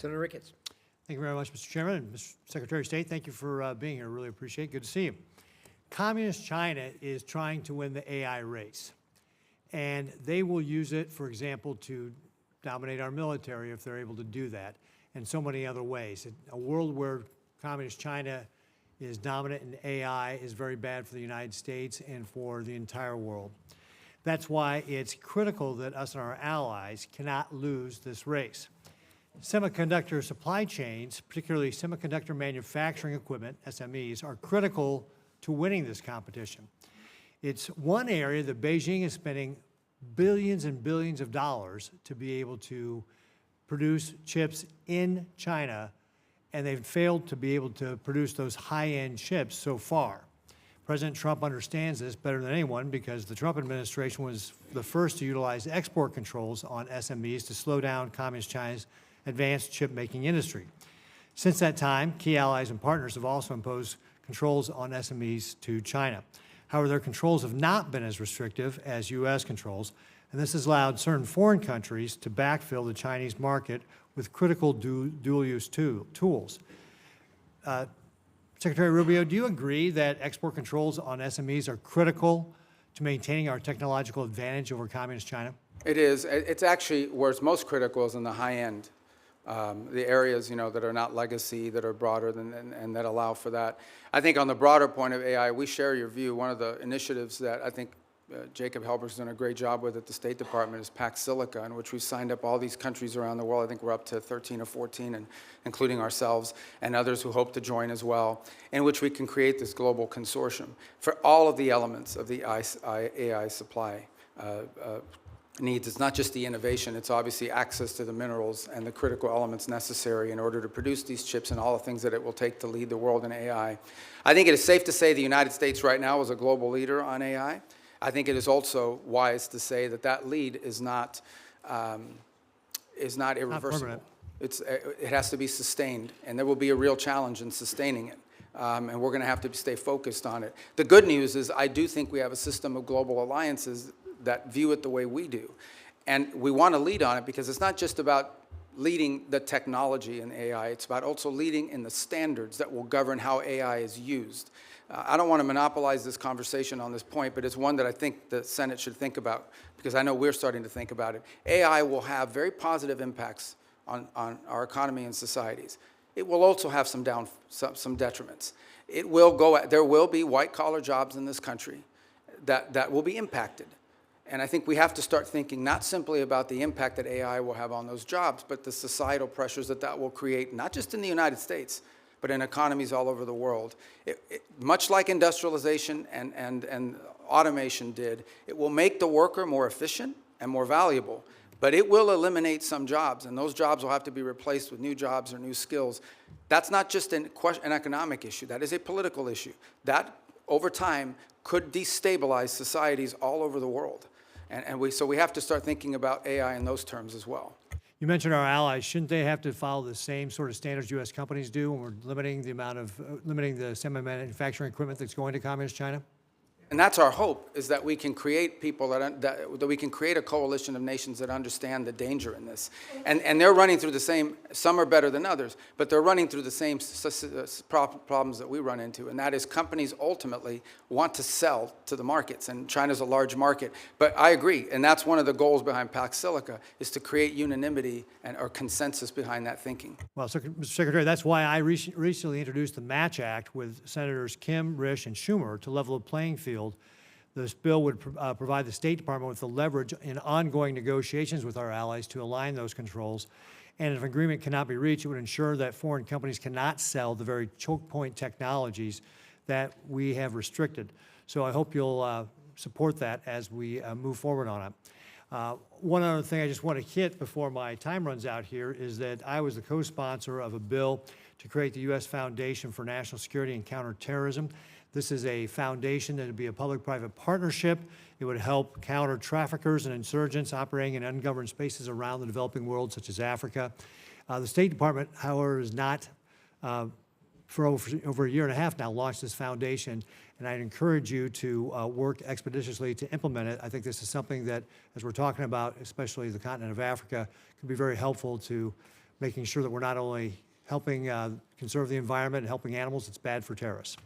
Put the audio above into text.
Senator Ricketts. Thank you very much, Mr. Chairman. And Mr. Secretary of State, thank you for being here. Really appreciate it. Good to see you. Communist China is trying to win the AI race. And they will use it, for example, to dominate our military if they're able to do that, and so many other ways. A world where Communist China is dominant in AI is very bad for the United States and for the entire world. That's why it's critical that us and our allies cannot lose this race. Semiconductor supply chains, particularly semiconductor manufacturing equipment, SMEs, are critical to winning this competition. It's one area that Beijing is spending billions and billions of dollars to be able to produce chips in China, and they've failed to be able to produce those high-end chips so far. President Trump understands this better than anyone because the Trump administration was the first to utilize export controls on SMEs to slow down Communist China's advanced chip-making industry. Since that time, key allies and partners have also imposed controls on SMEs to China. However, their controls have not been as restrictive as U.S. controls, and this has allowed certain foreign countries to backfill the Chinese market with critical dual-use tools. Secretary Rubio, do you agree that export controls on SMEs are critical to maintaining our technological advantage over Communist China? It is. It's actually where it's most critical is in the high end. The areas, that are not legacy, that are broader and that allow for that. I think on the broader point of AI, we share your view. One of the initiatives that I think Jacob Helberg's done a great job with at the State Department is Pax Silica, in which we've signed up all these countries around the world. I think we're up to 13 or 14, and including ourselves and others who hope to join as well, in which we can create this global consortium for all of the elements of the AI supply needs. It's not just the innovation, it's obviously access to the minerals and the critical elements necessary in order to produce these chips and all the things that it will take to lead the world in AI. I think it is safe to say the United States right now is a global leader on AI. I think it is also wise to say that that lead is not irreversible. It has to be sustained, and there will be a real challenge in sustaining it. And we're going to have to stay focused on it. The good news is I do think we have a system of global alliances that view it the way we do. And we want to lead on it because it's not just about leading the technology in AI, it's about also leading in the standards that will govern how AI is used. I don't want to monopolize this conversation on this point, but it's one that I think the Senate should think about because I know we're starting to think about it. AI will have very positive impacts on our economy and societies. It will also have some detriments. There will be white-collar jobs in this country that will be impacted. And I think we have to start thinking not simply about the impact that AI will have on those jobs, but the societal pressures that will create, not just in the United States, but in economies all over the world. Much like industrialization and automation did, it will make the worker more efficient and more valuable, but it will eliminate some jobs, and those jobs will have to be replaced with new jobs or new skills. That's not just an economic issue. That is a political issue. That, over time, could destabilize societies all over the world. So we have to start thinking about AI in those terms as well. You mentioned our allies. Shouldn't they have to follow the same sort of standards U.S. companies do when we're limiting the semi-manufacturing equipment that's going to Communist China? And that's our hope, is that we can create people that we can create a coalition of nations that understand the danger in this. And they're running through the same, some are better than others, but they're running through the same problems that we run into. And that is companies ultimately want to sell to the markets, and China's a large market. But I agree, and that's one of the goals behind Pax Silica, is to create unanimity or consensus behind that thinking. Well, Mr. Secretary, that's why I recently introduced the Match Act with Senators Kim, Risch, and Schumer to level the playing field. This bill would provide the State Department with the leverage in ongoing negotiations with our allies to align those controls. And if agreement cannot be reached, it would ensure that foreign companies cannot sell the very choke point technologies that we have restricted. So I hope you'll support that as we move forward on it. One other thing I just want to hit before my time runs out here is that I was the co-sponsor of a bill to create the U.S. Foundation for National Security and Counterterrorism. This is a foundation that would be a public-private partnership. It would help counter traffickers and insurgents operating in ungoverned spaces around the developing world, such as Africa. The State Department, however, has not, for over a year and a half now, launched this foundation, and I'd encourage you to work expeditiously to implement it. I think this is something that, as we're talking about, especially the continent of Africa, can be very helpful to making sure that we're not only helping conserve the environment and helping animals, it's bad for terrorists.